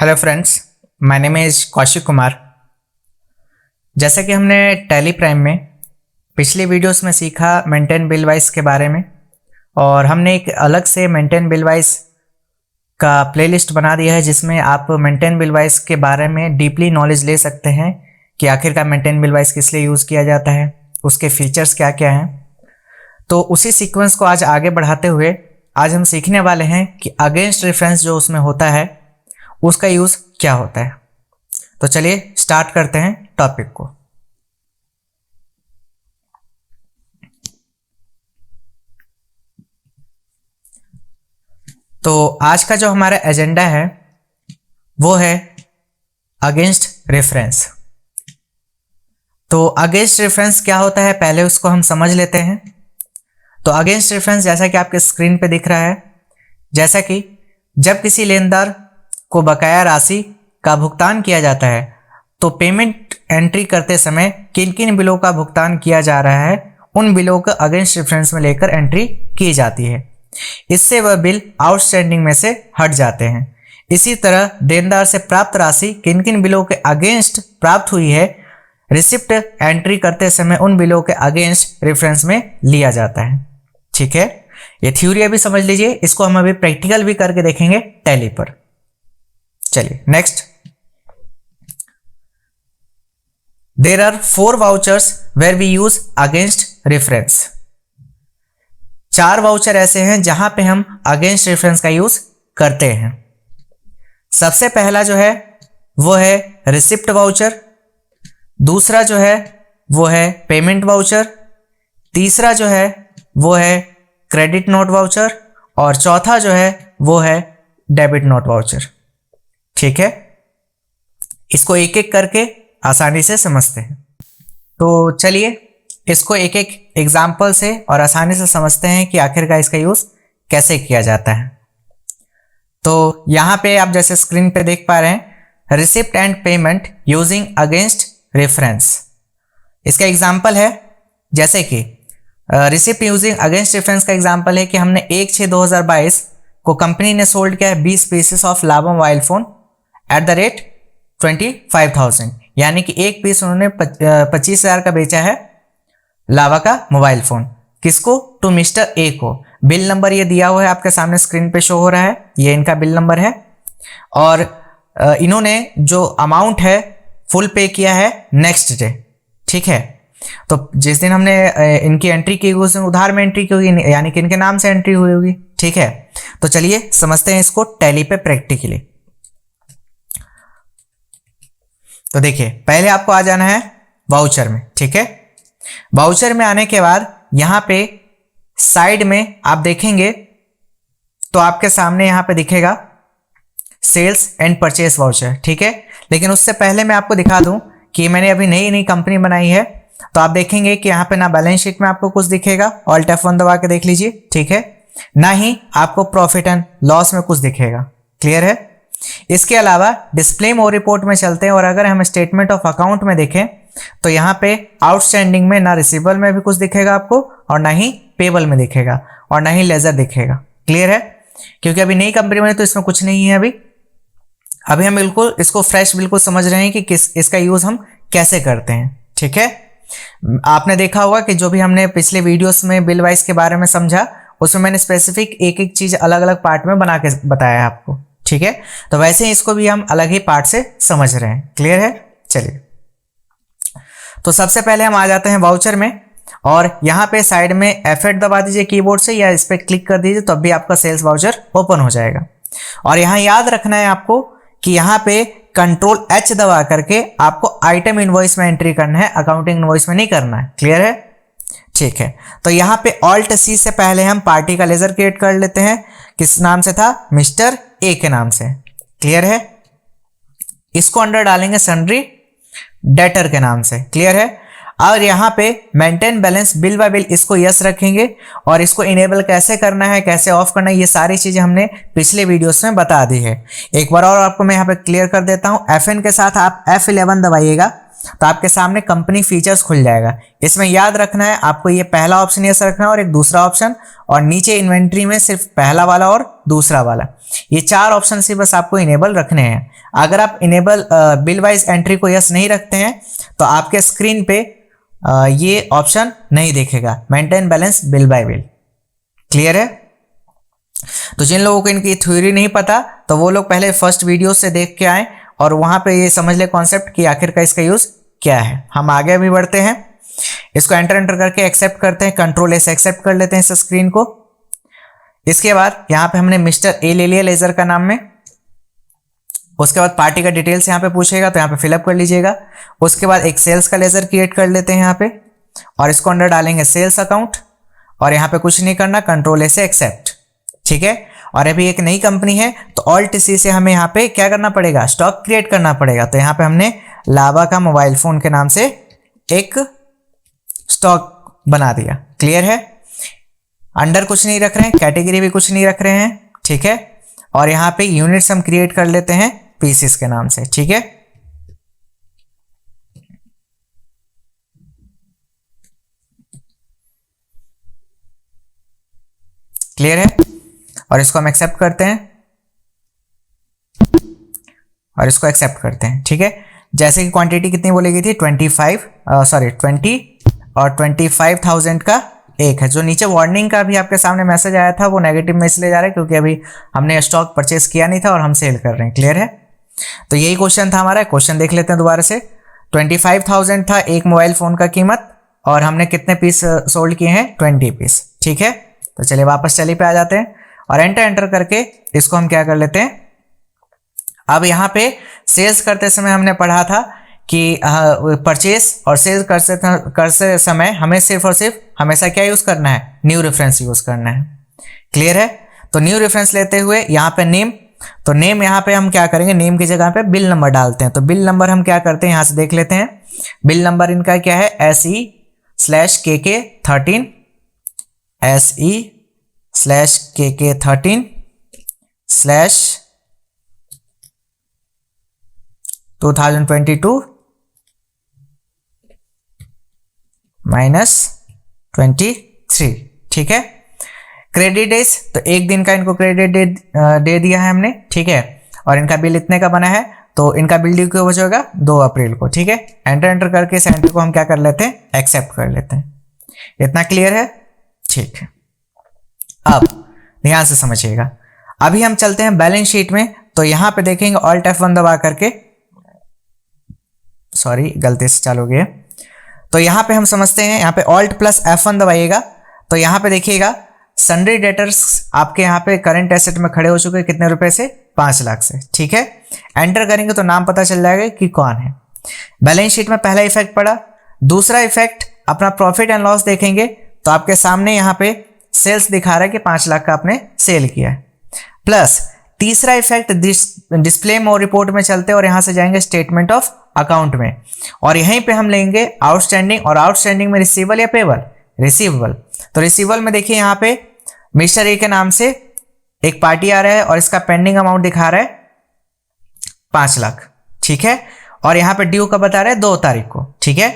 Hello friends, my name is Kaushik Kumar. जैसा कि हमने टैली प्राइम में पिछली वीडियोस में सीखा मेंटेन बिल वाइज के बारे में, और हमने एक अलग से मेंटेन बिल वाइज का प्लेलिस्ट बना दिया है जिसमें आप मेंटेन बिल वाइज के बारे में डीपली नॉलेज ले सकते हैं कि आखिरकार मेंटेन बिल वाइज किस लिए यूज़ किया जाता है, उसके फीचर्स क्या क्या हैं। तो उसी सीक्वेंस को आज आगे बढ़ाते हुए आज हम सीखने वाले हैं कि अगेंस्ट रेफरेंस जो उसमें होता है उसका यूज़ क्या होता है। तो चलिए स्टार्ट करते हैं टॉपिक को। तो आज का जो हमारा एजेंडा है वो है अगेंस्ट रेफरेंस। तो अगेंस्ट रेफरेंस क्या होता है पहले उसको हम समझ लेते हैं। तो अगेंस्ट रेफरेंस जैसा कि आपके स्क्रीन पे दिख रहा है, जैसा कि जब किसी लेनदार को बकाया राशि का भुगतान किया जाता है तो पेमेंट एंट्री करते समय किन किन बिलों का भुगतान किया जा रहा है उन बिलों को अगेंस्ट रेफरेंस में लेकर एंट्री की जाती है। इससे वह बिल आउटस्टैंडिंग में से हट जाते हैं। इसी तरह देनदार से प्राप्त राशि किन किन बिलों के अगेंस्ट प्राप्त हुई है, रिसिप्ट एंट्री करते समय उन बिलों के अगेंस्ट रेफरेंस में लिया जाता है। ठीक है, ये थ्योरी अभी समझ लीजिए, इसको हम अभी प्रैक्टिकल भी करके देखेंगे टैली पर। चलिए next. There are 4 vouchers where we use against reference. 4 voucher ऐसे हैं जहां पे हम अगेंस्ट रेफरेंस का यूज करते हैं। सबसे पहला जो है वो है रिसिप्ट वाउचर, दूसरा जो है वो है पेमेंट वाउचर, तीसरा जो है वो है क्रेडिट नोट वाउचर, और चौथा जो है वो है डेबिट नोट वाउचर। ठीक है, इसको एक एक करके आसानी से समझते हैं। तो चलिए इसको एक एक एग्जाम्पल से और आसानी से समझते हैं कि आखिरकार इसका यूज कैसे किया जाता है। तो यहां पे आप जैसे स्क्रीन पे देख पा रहे हैं, receipt and payment using against reference. इसका एग्जाम्पल है जैसे कि रिसिप्ट यूजिंग अगेंस्ट रेफरेंस का एग्जाम्पल है कि हमने 1/6/2022 को कंपनी ने सोल्ड किया है 20 pieces of lava mobile phone at the rate 25,000, यानी कि एक पीस उन्होंने 25,000 का बेचा है लावा का मोबाइल फोन। किसको? टू मिस्टर ए को। बिल नंबर ये दिया हुआ है, आपके सामने स्क्रीन पे शो हो रहा है, ये इनका बिल नंबर है। और इन्होंने जो अमाउंट है फुल पे किया है नेक्स्ट डे। ठीक है, तो जिस दिन हमने इनकी एंट्री की उस दिन उधार में एंट्री की होगी, यानी कि इनके नाम से एंट्री हुई होगी। ठीक है, तो चलिए समझते हैं इसको टैली पे प्रैक्टिकली। तो देखिए पहले आपको आ जाना है वाउचर में। ठीक है, वाउचर में आने के बाद यहां पे साइड में आप देखेंगे तो आपके सामने यहां पे दिखेगा सेल्स एंड परचेस वाउचर। ठीक है, लेकिन उससे पहले मैं आपको दिखा दूं कि मैंने अभी नई कंपनी बनाई है, तो आप देखेंगे कि यहाँ पे ना बैलेंस शीट में आपको कुछ दिखेगा, ऑल्ट F1 दबा के देख लीजिए। ठीक है, ना ही आपको प्रॉफिट एंड लॉस में कुछ दिखेगा। क्लियर है? इसके अलावा डिस्प्ले मोर रिपोर्ट में चलते हैं, और अगर हम स्टेटमेंट ऑफ अकाउंट में देखें तो यहाँ पे आउटस्टैंडिंग में ना रिसीवेबल में भी कुछ दिखेगा आपको, और ना ही पेबल में दिखेगा, और ना ही लेजर दिखेगा। क्लियर है? क्योंकि अभी नई कंपनी में तो इसमें कुछ नहीं है। अभी हम बिल्कुल इसको फ्रेश बिल्कुल समझ रहे हैं कि इसका यूज हम कैसे करते हैं। ठीक है, आपने देखा होगा कि जो भी हमने पिछले वीडियोस में बिल वाइज के बारे में समझा उसमें मैंने स्पेसिफिक एक एक चीज अलग अलग पार्ट में बना के बताया है आपको। ठीक है, तो वैसे ही इसको भी हम अलग ही पार्ट से समझ रहे हैं। क्लियर है? चलिए, तो सबसे पहले हम आ जाते हैं वाउचर में, और यहाँ पे साइड में F8 दबा दीजिए कीबोर्ड से, या इस पर क्लिक कर दीजिए तो अभी आपका सेल्स वाउचर ओपन हो जाएगा। और यहाँ याद रखना है आपको कि यहाँ पे कंट्रोल H दबा करके आपको आइटम इनवॉइस में एंट्री करना है, अकाउंटिंग इनवॉइस में नहीं करना है। क्लियर है? ठीक है, तो यहाँ पे ऑल्ट C से पहले हम पार्टी का लेजर क्रिएट कर लेते हैं। किस नाम से था? मिस्टर ए के नाम से। क्लियर है? इसको अंडर डालेंगे सन्ड्री डेटर के नाम से। क्लियर है? और यहाँ पे maintain balance bill bye bill, इसको यस रखेंगे, और इसको इनेबल कैसे करना है, कैसे ऑफ करना है, ये सारी चीजें हमने पिछले वीडियोस में बता दी है। एक बार और आपको मैं यहाँ पे क्लियर कर देता हूँ। Fn के साथ आप F11 दबाइएगा, तो आपके सामने कंपनी फीचर्स खुल जाएगा। इसमें याद रखना है आपको, ये पहला ऑप्शन यस रखना है और एक दूसरा ऑप्शन, और नीचे इन्वेंट्री में सिर्फ पहला वाला और दूसरा वाला, ये 4 ऑप्शन से बस आपको इनेबल रखने हैं। अगर आप इनेबल बिल वाइज एंट्री को यस नहीं रखते हैं तो आपके स्क्रीन पे ये ऑप्शन नहीं दिखेगा, maintain balance bill bye bill. Clear है? तो जिन लोगों को इनकी थ्योरी नहीं पता तो वो लोग पहले फर्स्ट वीडियो से देख के आए और वहां पे ये समझ ले कॉन्सेप्ट कि आखिर का इसका यूज क्या है। हम आगे भी बढ़ते हैं, इसको एंटर करके एक्सेप्ट करते हैं, कंट्रोल से एक्सेप्ट कर लेते हैं इस स्क्रीन को। इसके बाद यहाँ पे हमने मिस्टर ए ले लिया लेजर का नाम में। उसके बाद पार्टी का डिटेल्स यहाँ पे पूछेगा तो यहाँ पे फिलअप कर लीजिएगा। उसके बाद एक सेल्स का लेजर क्रिएट कर लेते हैं यहाँ पे, और इसको अंडर डालेंगे सेल्स अकाउंट, और यहाँ पे कुछ नहीं करना, कंट्रोल से एक्सेप्ट। ठीक है, और अभी एक नई कंपनी है तो ऑल्ट सी से हमें यहाँ पे क्या करना पड़ेगा, स्टॉक क्रिएट करना पड़ेगा। तो यहाँ पे हमने लावा का मोबाइल फोन के नाम से एक स्टॉक बना दिया। क्लियर है? अंडर कुछ नहीं रख रहे हैं, कैटेगरी भी कुछ नहीं रख रहे हैं। ठीक है, और यहाँ पे यूनिट्स हम क्रिएट कर लेते हैं पीसीस के नाम से। ठीक है, क्लियर है? और इसको हम एक्सेप्ट करते हैं और इसको एक्सेप्ट करते हैं। ठीक है, जैसे कि क्वांटिटी कितनी बोली गई थी 20 और 25,000 का एक है। जो नीचे वार्निंग का भी आपके सामने मैसेज आया था वो नेगेटिव में इसलिए जा रहा है क्योंकि अभी हमने स्टॉक परचेस किया नहीं था और हम सेल कर रहे हैं। क्लियर है? तो यही क्वेश्चन था हमारा। क्वेश्चन देख लेते हैं दोबारा से। 25,000 था एक मोबाइल फोन का कीमत, और हमने कितने पीस सोल्ड किए हैं, 20 पीस। ठीक है, तो चलिए वापस चली पे आ जाते हैं और एंटर करके इसको हम क्या कर लेते हैं। अब यहाँ पे सेल्स करते समय हमने पढ़ा था कि परचेस और सेल्स करते समय हमें सिर्फ और सिर्फ हमेशा क्या यूज करना है, न्यू रेफरेंस यूज करना है। क्लियर है? तो न्यू रेफरेंस लेते हुए यहाँ पे नेम, तो नेम यहाँ पे हम क्या करेंगे, नेम की जगह पे बिल नंबर डालते हैं। तो बिल नंबर हम क्या करते हैं, यहाँ से देख लेते हैं। बिल नंबर इनका क्या है, SE/KK13 SE/KK13-23। ठीक है, क्रेडिट डेज तो एक दिन का इनको क्रेडिट दे दिया है हमने। ठीक है, और इनका बिल इतने का बना है तो इनका बिल ड्यू कब होगा, 2 अप्रैल को। ठीक है, एंटर करके इस एंट्री को हम क्या कर लेते हैं, एक्सेप्ट कर लेते हैं। इतना क्लियर है? ठीक है, अब ध्यान से समझिएगा। अभी हम चलते हैं बैलेंस शीट में। तो यहां पे देखेंगे ऑल्ट F1 दबा करके, सॉरी गलती से चालू हो गया। तो यहां पे हम समझते हैं, यहां पे ऑल्ट प्लस F1 दबाइएगा तो यहां पे देखिएगा सन्ड्री डेटर्स आपके यहाँ पे करंट एसेट में खड़े हो चुके हैं कितने रुपए से, 5 लाख से। ठीक है, एंटर करेंगे तो नाम पता चल जाएगा कि कौन है। बैलेंस शीट में पहला इफेक्ट पड़ा। दूसरा इफेक्ट अपना प्रॉफिट एंड लॉस देखेंगे तो आपके सामने यहाँ पे सेल्स दिखा रहा है कि 5 लाख का आपने सेल किया है। प्लस तीसरा इफेक्ट डिस्प्ले मोर रिपोर्ट में चलते और यहां से जाएंगे स्टेटमेंट ऑफ अकाउंट में, और यहीं पे हम लेंगे आउटस्टैंडिंग, और आउटस्टैंडिंग में रिसीवेबल या पेबल, रिसीवेबल। तो रिसीवेबल में देखिए यहाँ पे मिस्टर ए के नाम से एक पार्टी आ रहा है और इसका पेंडिंग अमाउंट दिखा रहा है 5 लाख। ठीक है, और यहाँ पे ड्यू कब बता रहे हैं, 2 तारीख को। ठीक है,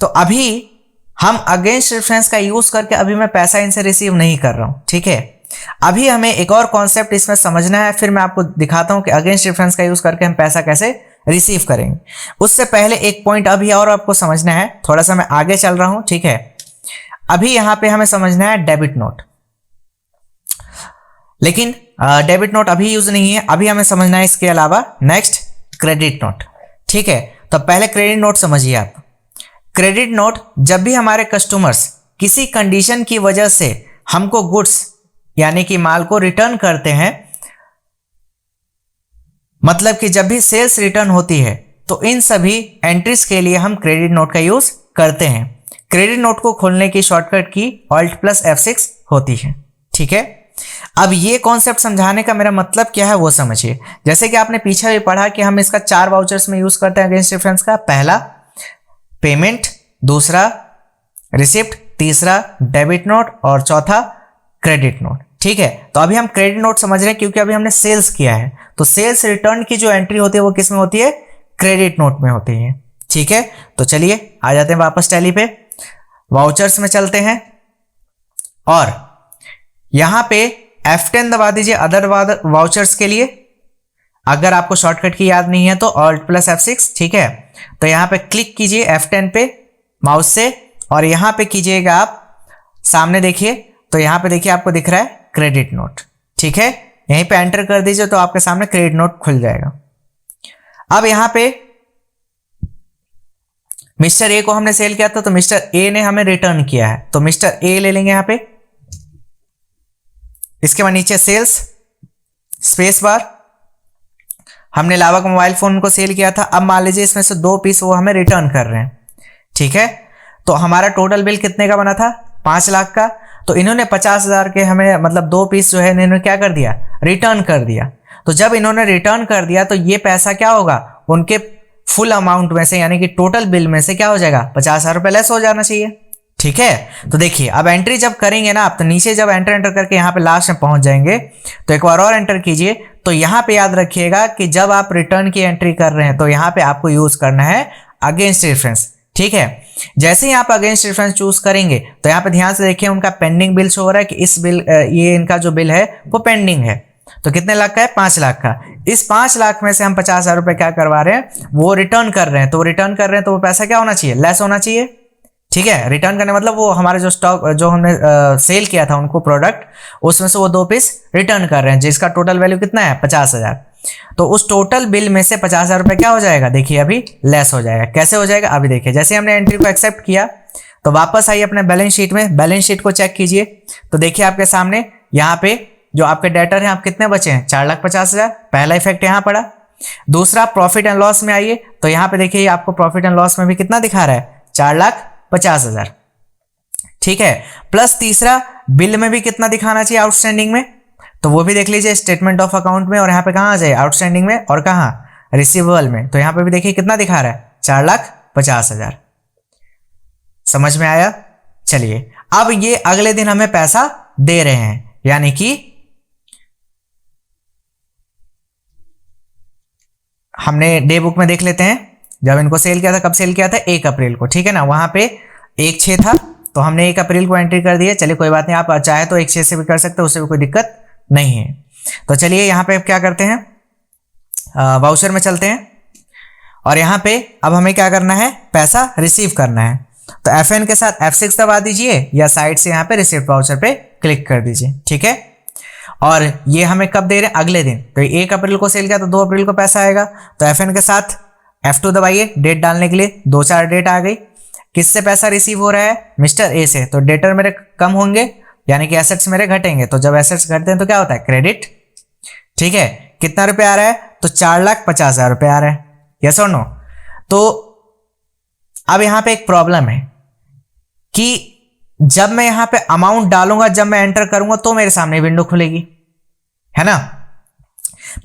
तो अभी हम अगेंस्ट रेफरेंस का यूज करके अभी मैं पैसा इनसे रिसीव नहीं कर रहा हूं। ठीक है, अभी हमें एक और कॉन्सेप्ट इसमें समझना है, फिर मैं आपको दिखाता हूं कि अगेंस्ट रेफरेंस का यूज करके हम पैसा कैसे रिसीव करेंगे। उससे पहले एक पॉइंट अभी और आपको समझना है, थोड़ा सा मैं आगे चल रहा हूं। ठीक है, अभी यहां पे हमें समझना है डेबिट नोट, लेकिन डेबिट नोट अभी यूज नहीं है, अभी हमें समझना है इसके अलावा नेक्स्ट क्रेडिट नोट। ठीक है, तो पहले क्रेडिट नोट समझिए आप। क्रेडिट नोट, जब भी हमारे कस्टमर्स किसी कंडीशन की वजह से हमको गुड्स यानी कि माल को रिटर्न करते हैं, मतलब कि जब भी सेल्स रिटर्न होती है तो इन सभी एंट्रीज के लिए हम क्रेडिट नोट का यूज करते हैं। क्रेडिट नोट को खोलने की शॉर्टकट की ऑल्ट प्लस F6 होती है। ठीक है, अब ये कॉन्सेप्ट समझाने का मेरा मतलब क्या है वो समझिए। जैसे कि आपने पीछे भी पढ़ा कि हम इसका 4 वाउचर्स में यूज करते हैं अगेंस्ट रेफरेंस का। पहला पेमेंट, दूसरा रिसिप्ट, तीसरा डेबिट नोट और चौथा क्रेडिट नोट। ठीक है, तो अभी हम क्रेडिट नोट समझ रहे हैं क्योंकि अभी हमने सेल्स किया है, तो सेल्स रिटर्न की जो एंट्री होती है वो किस में होती है, क्रेडिट नोट में होती है। ठीक है, तो चलिए आ जाते हैं वापस टैली पे, वाउचर्स में चलते हैं और यहां पे F10 दबा दीजिए अदर वाउचर्स के लिए। अगर आपको शॉर्टकट की याद नहीं है तो Alt+ F6, ठीक है। तो यहां पे क्लिक कीजिए F10 पे माउस से और यहां पे कीजिएगा आप सामने देखिए, तो यहां पे देखिए आपको दिख रहा है क्रेडिट नोट, ठीक है। यहीं पे एंटर कर दीजिए तो आपके सामने क्रेडिट नोट खुल जाएगा। अब यहां पे मिस्टर ए को हमने सेल किया था तो मिस्टर ए ने हमें रिटर्न किया है, तो मिस्टर ए ले लेंगे यहां पे। इसके बाद नीचे सेल्स, स्पेस बार, हमने लावा का मोबाइल फोन को सेल किया था। अब मान लीजिए इसमें से 2 पीस वो हमें रिटर्न कर रहे हैं, ठीक है। तो हमारा टोटल बिल कितने का बना था, 5 लाख का। तो इन्होंने 50,000 के हमें मतलब 2 पीस जो है इन्होंने क्या कर दिया, रिटर्न कर दिया। तो जब इन्होंने रिटर्न कर दिया तो ये पैसा क्या होगा, उनके फुल अमाउंट में से यानी कि टोटल बिल में से क्या हो जाएगा, 50,000 रुपये लेस हो जाना चाहिए, ठीक है। तो देखिए अब एंट्री जब करेंगे ना आप, तो नीचे जब एंटर करके यहाँ पे लास्ट में पहुंच जाएंगे तो एक बार और एंटर कीजिए। तो यहाँ पे याद रखिएगा कि जब आप रिटर्न की एंट्री कर रहे हैं तो यहाँ पे आपको यूज करना है अगेंस्ट रेफरेंस, ठीक है। जैसे ही आप अगेंस्ट रेफरेंस चूज करेंगे तो यहाँ पे ध्यान से देखिए उनका पेंडिंग बिल शो हो रहा है कि इस बिल ये इनका जो बिल है वो पेंडिंग है। तो कितने लाख का है, 5 लाख का। इस 5 लाख में से हम 50,000 रुपये क्या करवा रहे हैं, वो रिटर्न कर रहे हैं। तो रिटर्न कर रहे हैं तो वो पैसा क्या होना चाहिए, लेस होना चाहिए, ठीक है। रिटर्न करने मतलब वो हमारे जो स्टॉक जो हमने सेल किया था उनको प्रोडक्ट, उसमें से वो 2 पीस रिटर्न कर रहे हैं जिसका टोटल वैल्यू कितना है, 50,000। तो उस टोटल बिल में से 50,000 रुपये क्या हो जाएगा, देखिए अभी लेस हो जाएगा। कैसे हो जाएगा, अभी देखिए जैसे हमने एंट्री को एक्सेप्ट किया तो वापस आइए अपने बैलेंस शीट में, बैलेंस शीट को चेक कीजिए। तो देखिए आपके सामने यहाँ पे जो आपके डेटर हैं आप कितने बचे हैं, 4,50,000, पहला इफेक्ट यहाँ पड़ा। दूसरा प्रॉफिट एंड लॉस में आइए तो यहाँ पे देखिए आपको प्रॉफिट एंड लॉस में भी कितना दिखा रहा है, 4,50,000, ठीक है। प्लस तीसरा बिल में भी कितना दिखाना चाहिए आउटस्टैंडिंग में, तो वो भी देख लीजिए स्टेटमेंट ऑफ अकाउंट में, और यहाँ पे कहाँ आ जाए आउटस्टैंडिंग में और कहाँ रिसीवेबल में। तो यहाँ पे भी देखिए कितना दिखा रहा है, 4,50,000। समझ में आया। चलिए अब ये अगले दिन हमें पैसा दे रहे हैं, यानी कि हमने डे बुक में देख लेते हैं जब इनको सेल किया था, कब सेल किया था, 1 अप्रैल को, ठीक है ना। वहां पे 1/6 था तो हमने 1 अप्रैल को एंट्री कर दिया। चलिए कोई बात नहीं, आप चाहे तो 1/6 से भी कर सकते हो, उससे भी कोई दिक्कत नहीं है। तो चलिए यहाँ पे क्या करते हैं, वाउचर में चलते हैं और यहाँ पे अब हमें क्या करना है, पैसा रिसीव करना है। तो F9 के साथ F6 दबा दीजिए या साइड से यहाँ पे रिसीप्ट वाउचर पे क्लिक कर दीजिए, ठीक है। और ये हमें कब दे रहे हैं, अगले दिन। तो 1 अप्रैल को सेल किया तो 2 अप्रैल को पैसा आएगा। तो F9 के साथ F2 दबाइए डेट डालने के लिए, 2-4 डेट आ गई। किससे पैसा रिसीव हो रहा है, मिस्टर ए से। तो डेटर मेरे कम होंगे यानी कि एसेट्स मेरे घटेंगे। तो जब एसेट्स घटते हैं तो क्या होता है, क्रेडिट, ठीक है। कितना रुपए आ रहा है, तो 4,50,000 रुपये आ रहा है, यस और नो। तो अब यहां पे एक प्रॉब्लम है कि जब मैं यहां पे अमाउंट डालूंगा, जब मैं एंटर करूंगा तो मेरे सामने विंडो खुलेगी, है ना।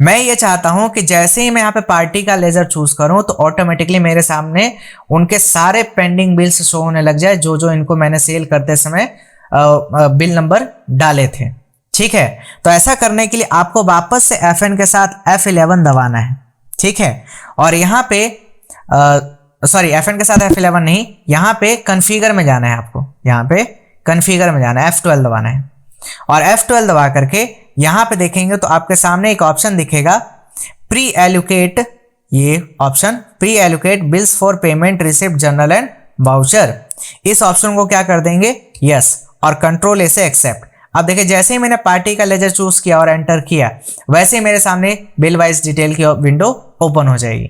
मैं ये चाहता हूं कि जैसे ही मैं यहां पे पार्टी का लेजर चूज करूं तो ऑटोमेटिकली मेरे सामने उनके सारे पेंडिंग बिल्स शो होने लग जाए जो जो इनको मैंने सेल करते समय बिल नंबर डाले थे, ठीक है। तो ऐसा करने के लिए आपको वापस से F9 के साथ F11 दबाना है, ठीक है। और यहां पे सॉरी F9 के साथ F11 नहीं, यहां पे कॉन्फ़िगर में जाना है आपको, यहां पे कॉन्फ़िगर में जाना है, F12 दबाना है। और F12 दबा करके यहां पे देखेंगे तो आपके सामने एक ऑप्शन दिखेगा प्री एलोकेट, ये option pre allocate bills for payment receipt general and voucher. इस ऑप्शन को क्या कर देंगे, यस, और कंट्रोल ए से एक्सेप्ट। अब देखिए जैसे ही मैंने पार्टी का लेजर चूज किया और एंटर किया वैसे ही मेरे सामने बिल वाइज डिटेल की विंडो ओपन हो जाएगी।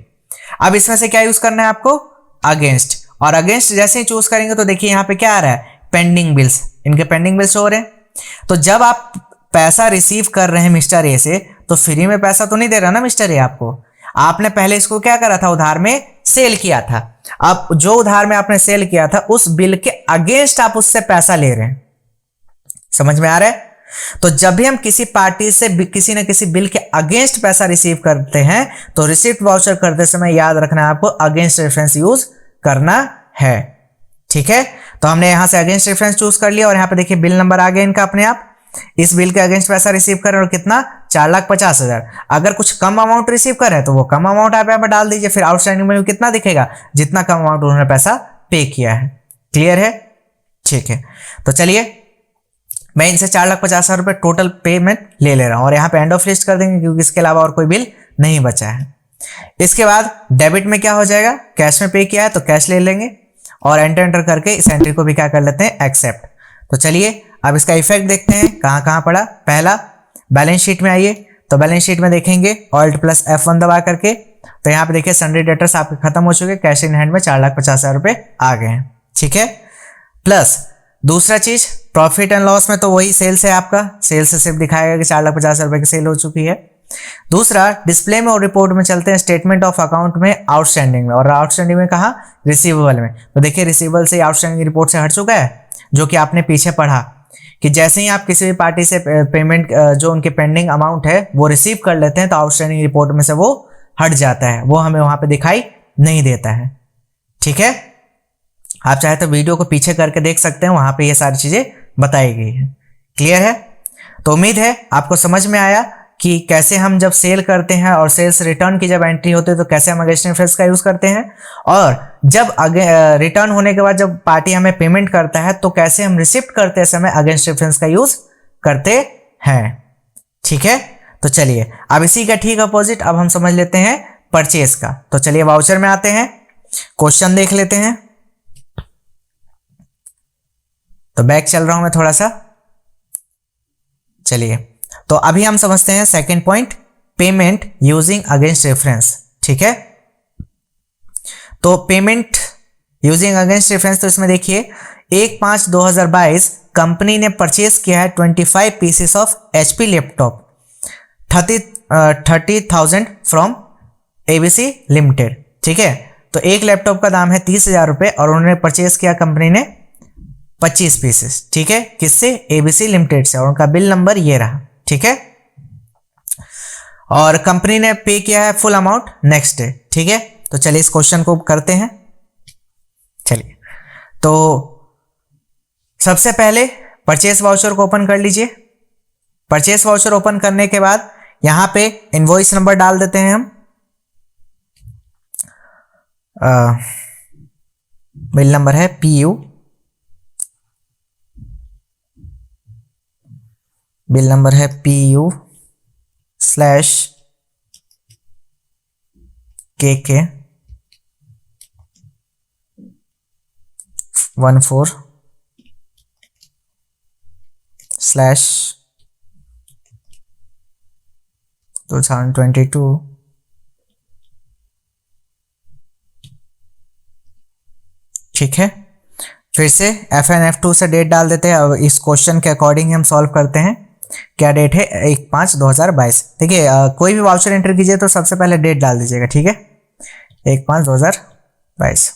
अब इसमें से क्या यूज करना है आपको, अगेंस्ट। और अगेंस्ट जैसे ही चूज करेंगे तो देखिए यहाँ पे क्या आ रहा है, पेंडिंग बिल्स, इनके पेंडिंग बिल्स हो रहे हैं। तो जब आप पैसा रिसीव कर रहे हैं मिस्टर ए से तो फ्री में पैसा तो नहीं दे रहा ना मिस्टर ए आपको, आपने पहले इसको क्या करा था, उधार में सेल किया था। अब जो उधार में आपने सेल किया था उस बिल के अगेंस्ट आप उससे पैसा ले रहे हैं, समझ में आ रहा है। तो जब भी हम किसी पार्टी से किसी न किसी बिल के अगेंस्ट पैसा रिसीव करते हैं तो रिसिप्ट वाउचर करते समय याद रखना है आपको अगेंस्ट रेफरेंस यूज करना है, ठीक है। तो हमने यहां से अगेंस्ट रेफरेंस चूज कर लिया और यहां पे देखिए बिल नंबर आ गया इनका अपने आप। इस बिल के अगेंस्ट पैसा रिसीव कर और कितना, 4,50,000। अगर कुछ कम अमाउंट रिसीव करें तो वो कम अमाउंट आप यहाँ पर डाल दीजिए, फिर आउटस्टैंडिंग में कितना दिखेगा, जितना कम अमाउंट उन्होंने पैसा पे किया है। क्लियर है? ठीक है, तो चलिए मैं इनसे 4,50,000 रुपये टोटल पेमेंट ले ले रहा हूँ और यहाँ पे एंड ऑफ लिस्ट कर देंगे क्योंकि इसके अलावा और कोई बिल नहीं बचा है। इसके बाद डेबिट में क्या हो जाएगा, कैश में पे किया है तो कैश ले लेंगे और एंटर करके इस एंट्री को भी क्या कर लेते हैं, एक्सेप्ट। तो चलिए अब इसका इफेक्ट देखते हैं कहाँ कहाँ पड़ा। पहला बैलेंस शीट में आइए, तो बैलेंस शीट में देखेंगे Alt+F1 दबा करके, तो यहाँ पे देखिए सन्ड्री डेटर्स आपके खत्म हो चुके, कैश इन हैंड में 4,50,000 रुपये आ गए हैं। ठीक है, प्लस दूसरा चीज प्रॉफिट एंड लॉस में तो वही सेल्स है आपका, सेल्स से सिर्फ दिखाएगा कि 4,50,000 रुपये की सेल हो चुकी है। दूसरा डिस्प्ले में और रिपोर्ट में चलते हैं, स्टेटमेंट ऑफ अकाउंट में आउटस्टैंडिंग में, और आउटस्टैंडिंग में कहा, रिसीवेबल में। तो देखिए रिसीवेबल से आउटस्टैंडिंग रिपोर्ट से हट चुका है, जो कि आपने पीछे पढ़ा कि जैसे ही आप किसी भी पार्टी से पेमेंट जो उनके पेंडिंग अमाउंट है वो रिसीव कर लेते हैं तो आउटस्टैंडिंग रिपोर्ट में से वो हट जाता है, वो हमें वहां पे दिखाई नहीं देता है। ठीक है, आप चाहे तो वीडियो को पीछे करके देख सकते हैं, वहां पे ये सारी चीजें बताई गई है। क्लियर है? तो उम्मीद है आपको समझ में आया कि कैसे हम जब सेल करते हैं और सेल्स रिटर्न की जब एंट्री होती है तो कैसे हम अगेंस्ट रेफरेंस का यूज करते हैं, और जब रिटर्न होने के बाद जब पार्टी हमें पेमेंट करता है तो कैसे हम रिसिप्ट करते समय अगेंस्ट रेफरेंस का यूज करते हैं। ठीक है, तो चलिए अब इसी का ठीक अपोजिट अब हम समझ लेते हैं परचेज का। तो चलिए वाउचर में आते हैं, क्वेश्चन देख लेते हैं। तो बैक चल रहा हूं मैं थोड़ा सा। चलिए तो अभी हम समझते हैं second point, payment using against reference. ठीक है, तो पेमेंट यूजिंग अगेंस्ट रेफरेंस, तो इसमें देखिए 1/5/2022 कंपनी ने परचेज किया है 25 pieces of HP laptop 30,000 from ABC limited. ठीक है, तो एक लैपटॉप का दाम है 30,000 रुपये और उन्होंने परचेज किया कंपनी ने 25 पीसेस। ठीक है, किससे? ABC लिमिटेड से, और उनका बिल नंबर ये रहा। ठीक है, और कंपनी ने पे किया है फुल अमाउंट नेक्स्ट डे। ठीक है, तो चलिए इस क्वेश्चन को करते हैं। चलिए तो सबसे पहले परचेस वाउचर को ओपन कर लीजिए। परचेस वाउचर ओपन करने के बाद यहां पे इनवॉइस नंबर डाल देते हैं हम। बिल नंबर है PU, बिल नंबर है PU/KK 14/2022 ठीक है, फिर से FN F2 से डेट डाल देते हैं। अब इस क्वेश्चन के अकॉर्डिंग हम सॉल्व करते हैं। क्या डेट है? 1/5/2022। देखिए कोई भी वाउचर एंटर कीजिए तो सबसे पहले डेट डाल दीजिएगा। ठीक है, 1/5/2022।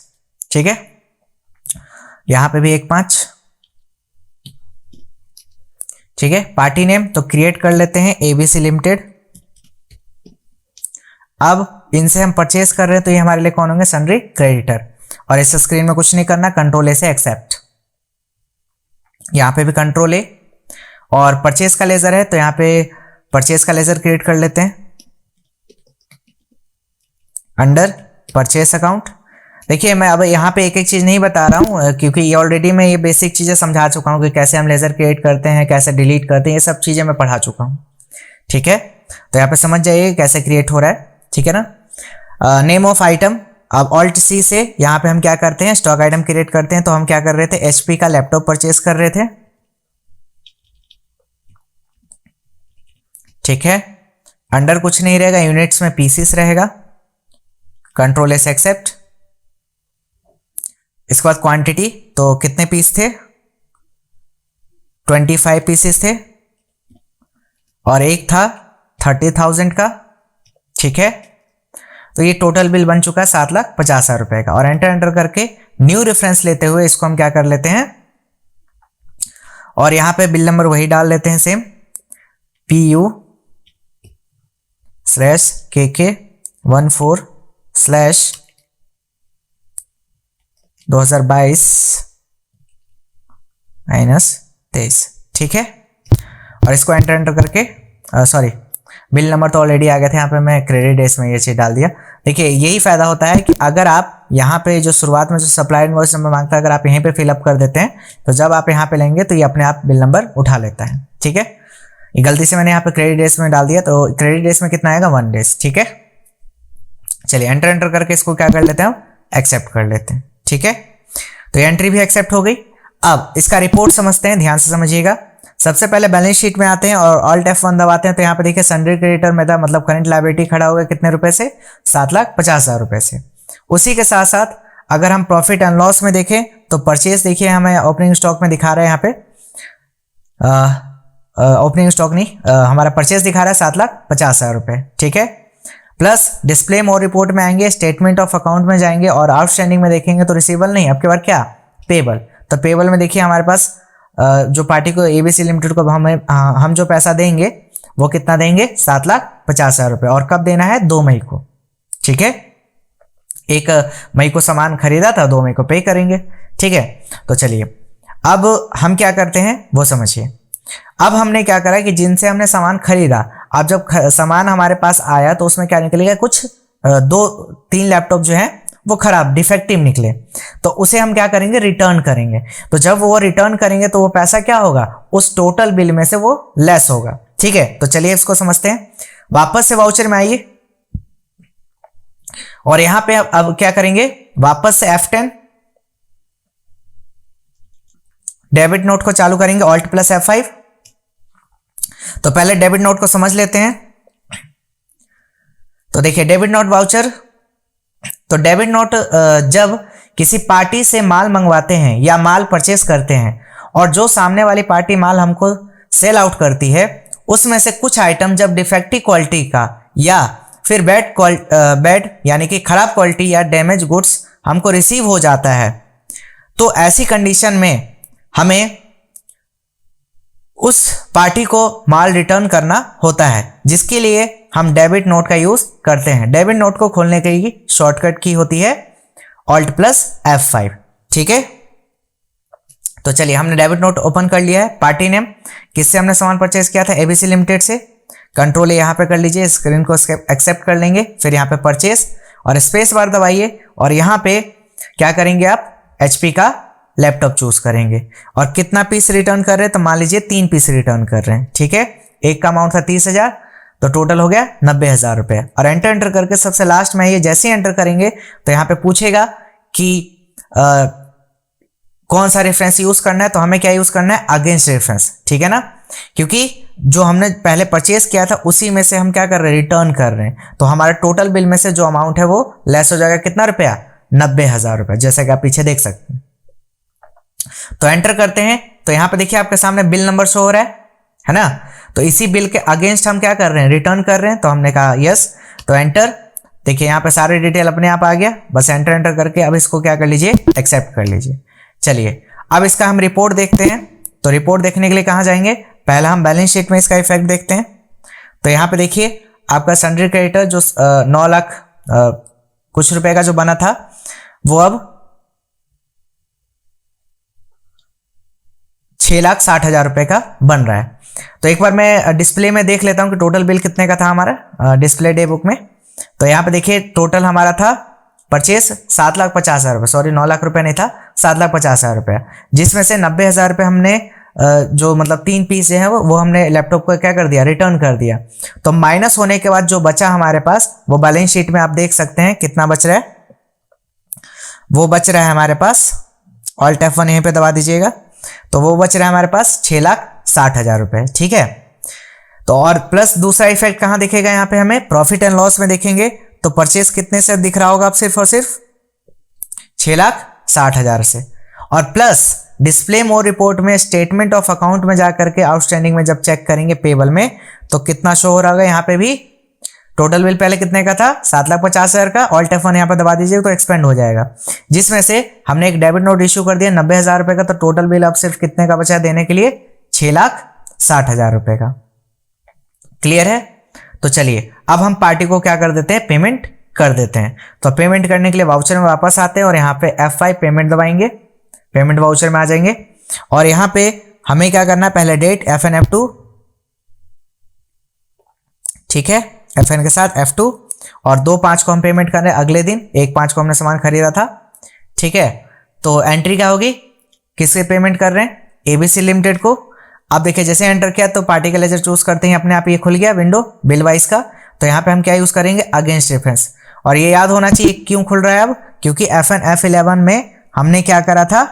ठीक है, यहां पे भी 1/5। ठीक है, पार्टी नेम तो क्रिएट कर लेते हैं ABC लिमिटेड। अब इनसे हम परचेस कर रहे हैं तो ये हमारे लिए कौन होंगे? Sundry creditor. और इस स्क्रीन में कुछ नहीं करना, Ctrl A से एक्सेप्ट। यहां पे भी Ctrl A, और परचेस का लेजर है तो यहां पे परचेस का लेजर क्रिएट कर लेते हैं अंडर परचेस अकाउंट। देखिए मैं अब यहाँ पे एक एक चीज नहीं बता रहा हूँ क्योंकि ये ऑलरेडी मैं ये बेसिक चीजें समझा चुका हूँ कि कैसे हम लेजर क्रिएट करते हैं, कैसे डिलीट करते हैं, ये सब चीजें मैं पढ़ा चुका हूँ। ठीक है, तो यहाँ पे समझ जाइए कैसे क्रिएट हो रहा है। ठीक है ना। नेम ऑफ आइटम, अब Alt+C से यहाँ पे हम क्या करते हैं? स्टॉक आइटम क्रिएट करते हैं। तो हम क्या कर रहे थे? HP का लैपटॉप परचेस कर रहे थे। ठीक है, अंडर कुछ नहीं रहेगा, यूनिट्स में पीसीस रहेगा। Ctrl S accept. इसके बाद क्वांटिटी, तो कितने पीस थे? 25 पीसेस थे और एक था 30,000 का। ठीक है, तो ये टोटल बिल बन चुका है 7,50,000 रुपए का। और एंटर करके न्यू रेफरेंस लेते हुए इसको हम क्या कर लेते हैं, और यहां पे बिल नंबर वही डाल लेते हैं सेम, PU/KK 14/2022-23। ठीक है, और इसको एंटर करके बिल नंबर तो ऑलरेडी आ गए थे, यहाँ पे मैं क्रेडिट डेज में ये चीज़ डाल दिया। देखिए यही फायदा होता है कि अगर आप यहाँ पे जो शुरुआत में जो सप्लाई इनवॉइस नंबर मांगता है, अगर आप यहीं पे फिलअप कर देते हैं तो जब आप यहाँ पे लेंगे तो ये अपने आप बिल नंबर उठा लेता है। ठीक है, ये गलती से मैंने यहाँ पे क्रेडिट डेज में डाल दिया, तो क्रेडिट डेज में कितना आएगा 1 डेज। ठीक है, चलिए एंटर करके इसको क्या कर लेते हैं, एक्सेप्ट कर लेते हैं। ठीक है, तो एंट्री भी एक्सेप्ट हो गई। अब इसका रिपोर्ट समझते हैं, ध्यान से समझिएगा। सबसे पहले बैलेंस शीट में आते हैं और ऑल्ट F1 दबाते हैं, तो यहाँ पे देखिए सन्ड्री क्रेडिटर में था, मतलब करंट लायबिलिटी खड़ा होगा कितने रुपए से, 7,50,000 रुपए से। उसी के साथ साथ अगर हम प्रॉफिट एंड लॉस में देखें तो परचेज देखिए हमें ओपनिंग स्टॉक में दिखा रहा है, यहाँ पे ओपनिंग स्टॉक नहीं, हमारा परचेज दिखा रहा है 7,50,000 रुपए। ठीक है, प्लस डिस्प्ले मोर रिपोर्ट में आएंगे, स्टेटमेंट ऑफ अकाउंट में जाएंगे और आउटस्टैंडिंग में देखेंगे तो रिसीवेबल नहीं, आपके बार क्या पेबल। तो पेबल में देखिए हमारे पास जो पार्टी को ABC लिमिटेड को हम जो पैसा देंगे वो कितना देंगे, 7,50,000 रुपए, और कब देना है, 2 मई को। ठीक है, 1 मई को सामान खरीदा था, 2 मई को पे करेंगे। ठीक है, तो चलिए अब हम क्या करते हैं वो समझिए। अब हमने क्या करा कि जिनसे हमने सामान खरीदा, अब जब सामान हमारे पास आया तो उसमें क्या निकलेगा, कुछ 2-3 लैपटॉप जो है वो खराब डिफेक्टिव निकले, तो उसे हम क्या करेंगे, रिटर्न करेंगे। तो जब वो रिटर्न करेंगे तो वो पैसा क्या होगा, उस टोटल बिल में से वो लेस होगा। ठीक है, तो चलिए इसको समझते हैं। वापस से वाउचर में आइए और यहां पे अब क्या करेंगे, वापस से F10 डेबिट नोट को चालू करेंगे, ऑल्ट प्लस F5। तो पहले डेबिट नोट को समझ लेते हैं। तो देखिए डेबिट नोट वाउचर, तो डेबिट नोट जब किसी पार्टी से माल मंगवाते हैं या माल परचेस करते हैं और जो सामने वाली पार्टी माल हमको सेल आउट करती है, उसमें से कुछ आइटम जब डिफेक्टिव क्वालिटी का या फिर बैड यानी कि खराब क्वालिटी या डैमेज गुड्स हमको रिसीव हो जाता है, तो ऐसी कंडीशन में हमें उस पार्टी को माल रिटर्न करना होता है, जिसके लिए हम डेबिट नोट का यूज करते हैं। डेबिट नोट को खोलने के लिए शॉर्टकट की होती है ऑल्ट प्लस F5। ठीक है, तो चलिए हमने डेबिट नोट ओपन कर लिया है। पार्टी नेम किससे हमने सामान परचेज किया था, ABC लिमिटेड से। कंट्रोल यहाँ पे कर लीजिए, स्क्रीन को एक्सेप्ट कर लेंगे, फिर यहाँ पे परचेज और स्पेस बार दबाइए और यहाँ पे क्या करेंगे आप, HP का लैपटॉप चूज करेंगे और कितना पीस रिटर्न कर रहे हैं, तो मान लीजिए 3 पीस रिटर्न कर रहे हैं। ठीक है, एक का अमाउंट था 30,000, तो टोटल हो गया 90,000 रुपए। और एंटर करके सबसे लास्ट में ये जैसे ही एंटर करेंगे तो यहाँ पे पूछेगा कि कौन सा रेफरेंस यूज करना है, तो हमें क्या यूज करना है, अगेंस्ट रेफरेंस। ठीक है ना, क्योंकि जो हमने पहले परचेज किया था उसी में से हम क्या कर रहे हैं, रिटर्न कर रहे हैं, तो हमारे टोटल बिल में से जो अमाउंट है वो लेस हो जाएगा, कितना रुपया, 90,000 रुपए, जैसा कि आप पीछे देख सकते हैं। तो एंटर करते हैं तो यहाँ पे देखिए आपके सामने बिल नंबर शो हो रहा है ना, तो इसी बिल के अगेंस्ट हम क्या कर रहे हैं, रिटर्न कर रहे हैं। तो हमने कहा यस, तो एंटर। देखिए यहाँ पे सारे डिटेल अपने आप आ गया, बस एंटर करके अब इसको क्या कर लीजिए, एक्सेप्ट कर लीजिए। चलिए अब इसका हम रिपोर्ट देखते हैं। तो रिपोर्ट देखने के लिए कहाँ जाएंगे, पहला हम बैलेंस शीट में इसका इफेक्ट देखते हैं। तो यहाँ पे देखिए आपका सन्ड्री क्रेडिटर जो 9 लाख कुछ रुपए का जो बना था वो अब 6,60,000 रुपए का बन रहा है। तो एक बार मैं डिस्प्ले में देख लेता हूं कि टोटल बिल कितने का था हमारा डिस्प्ले डे बुक में। तो यहाँ पे देखिए टोटल हमारा था परचेस 7,50,000 रुपये, सॉरी 9 लाख रुपए नहीं था, 7,50,000 रुपये, जिसमें से 90,000 रुपये हमने जो मतलब 3 पीस है वो हमने लैपटॉप को क्या कर दिया, रिटर्न कर दिया। तो माइनस होने के बाद जो बचा हमारे पास वो बैलेंस शीट में आप देख सकते हैं कितना बच रहा है, वो बच रहा है हमारे पास, ऑल्ट F1 यहीं पे दबा दीजिएगा, तो वो बच रहा है हमारे पास 6,60,000 रुपये। ठीक है, तो और प्लस दूसरा इफेक्ट कहाँ दिखेगा, यहाँ पे हमें प्रॉफिट एंड लॉस में देखेंगे तो परचेस कितने से दिख रहा होगा, आप सिर्फ और सिर्फ 6,60,000 से, और प्लस डिस्प्ले मोर रिपोर्ट में स्टेटमेंट ऑफ अकाउंट में जाकर के आउटस्टैंडिंग में जब चेक करेंगे पेबल में तो कितना शो हो रहा होगा, यहाँ पे भी टोटल बिल पहले कितने का था, 7,50,000 का, ऑल्ट F1 यहाँ पे दबा दीजिए तो एक्सपेंड हो जाएगा, जिसमें से हमने एक डेबिट नोट इश्यू कर दिया 90,000 रुपए का, तो टोटल बिल अब सिर्फ कितने का बचा है देने के लिए, 6,60,000 रुपए का। क्लियर है, तो चलिए अब हम पार्टी को क्या कर देते हैं, पेमेंट कर देते हैं। तो पेमेंट करने के लिए वाउचर में वापस आते हैं और यहाँ पे F5 पेमेंट दबाएंगे, पेमेंट वाउचर में आ जाएंगे और यहाँ पे हमें क्या करना है, पहले डेट FN F2, ठीक है, FN के साथ F2, और 2/5 को हम पेमेंट कर रहे हैं अगले दिन, 1/5 को हमने सामान खरीदा था। ठीक है, तो एंट्री क्या होगी, किससे पेमेंट कर रहे हैं, ABC लिमिटेड को। अब देखिए जैसे एंटर किया तो पार्टी का लेजर चूज करते हैं, अपने आप ये खुल गया विंडो बिल वाइज का। तो यहाँ पे हम क्या यूज करेंगे, अगेंस्ट रेफरेंस। और ये याद होना चाहिए क्यों खुल रहा है अब, क्योंकि FN F11 में हमने क्या करा था,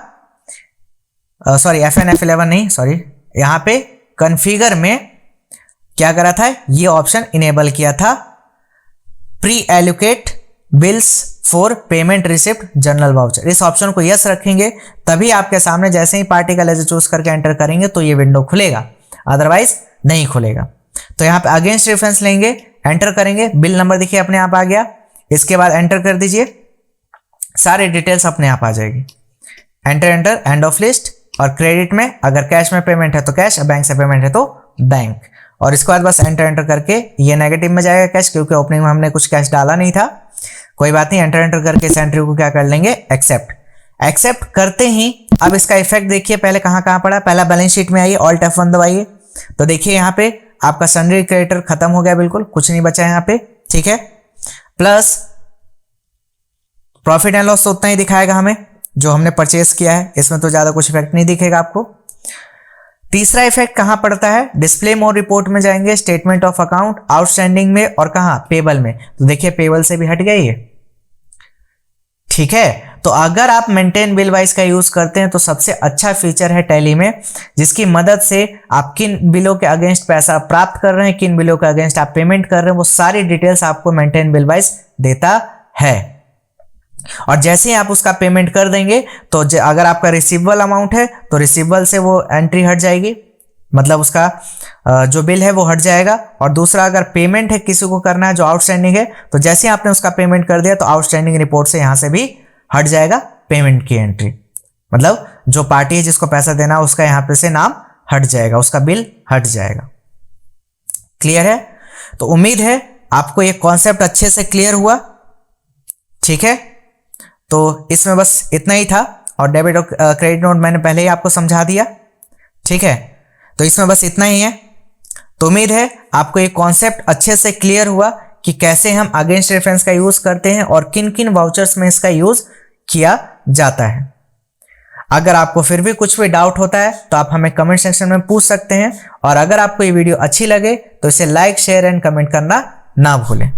सॉरी FN F11 नहीं, सॉरी, यहाँ पे कॉन्फ़िगर में क्या करा था, ये ऑप्शन इनेबल किया था, pre allocate bills for payment receipt general voucher. इस ऑप्शन को यस रखेंगे तभी आपके सामने जैसे ही पार्टी का लेजर चूज करके एंटर करेंगे तो ये विंडो खुलेगा, अदरवाइज नहीं खुलेगा। तो यहाँ पे अगेंस्ट रेफरेंस लेंगे, एंटर करेंगे, बिल नंबर देखिए अपने आप आ गया। इसके बाद एंटर कर दीजिए, सारे डिटेल्स अपने आप आ जाएगी। एंटर एंड ऑफ लिस्ट, और क्रेडिट में अगर कैश में पेमेंट है तो कैश, बैंक से पेमेंट है तो बैंक। और इसके बाद बस एंटर करके ये नेगेटिव में जाएगा कैश, क्योंकि ओपनिंग में हमने कुछ कैश डाला नहीं था। कोई बात नहीं, एंटर करके इस एंट्री को क्या कर लेंगे, एक्सेप्ट करते ही अब इसका इफेक्ट देखिए पहले कहाँ पड़ा, पहला बैलेंस शीट में आइए, ऑल्ट F1 दबाइए, तो देखिए यहाँ पे आपका सन्ड्री क्रेडिटर खत्म हो गया, बिल्कुल कुछ नहीं बचा यहाँ पे। ठीक है, प्लस प्रॉफिट एंड लॉस तो उतना ही दिखाएगा हमें जो हमने परचेस किया है, इसमें तो ज्यादा कुछ इफेक्ट नहीं दिखेगा आपको। तीसरा इफेक्ट कहां पड़ता है, डिस्प्ले मोर रिपोर्ट में जाएंगे, स्टेटमेंट ऑफ अकाउंट, आउटस्टैंडिंग में, और कहां, पेबल में। तो देखिए पेबल से भी हट गई है। ठीक है, तो अगर आप मेंटेन बिल वाइज का यूज करते हैं तो सबसे अच्छा फीचर है टैली में, जिसकी मदद से आप किन बिलों के अगेंस्ट पैसा प्राप्त कर रहे हैं, किन बिलों के अगेंस्ट आप पेमेंट कर रहे हैं, वो सारी डिटेल्स आपको मेंटेन बिल वाइज देता है। और जैसे ही आप उसका पेमेंट कर देंगे तो अगर आपका रिसीवेबल अमाउंट है तो रिसीवेबल से वो एंट्री हट जाएगी, मतलब उसका जो बिल है वो हट जाएगा। और दूसरा अगर पेमेंट है किसी को करना है जो आउटस्टैंडिंग है, तो जैसे ही आपने उसका पेमेंट कर दिया तो आउटस्टैंडिंग रिपोर्ट से यहां से भी हट जाएगा पेमेंट की एंट्री, मतलब जो पार्टी है जिसको पैसा देना है उसका यहां पे से नाम हट जाएगा, उसका बिल हट जाएगा। क्लियर है? तो उम्मीद है आपको ये कॉन्सेप्ट अच्छे से क्लियर हुआ। ठीक है, तो इसमें बस इतना ही था, और डेबिट और क्रेडिट नोट मैंने पहले ही आपको समझा दिया। ठीक है, तो इसमें बस इतना ही है। तो उम्मीद है आपको ये कॉन्सेप्ट अच्छे से क्लियर हुआ कि कैसे हम अगेंस्ट रेफरेंस का यूज करते हैं और किन किन वाउचर्स में इसका यूज किया जाता है। अगर आपको फिर भी कुछ भी डाउट होता है तो आप हमें कमेंट सेक्शन में पूछ सकते हैं, और अगर आपको ये वीडियो अच्छी लगे तो इसे लाइक, शेयर एंड कमेंट करना ना भूलें।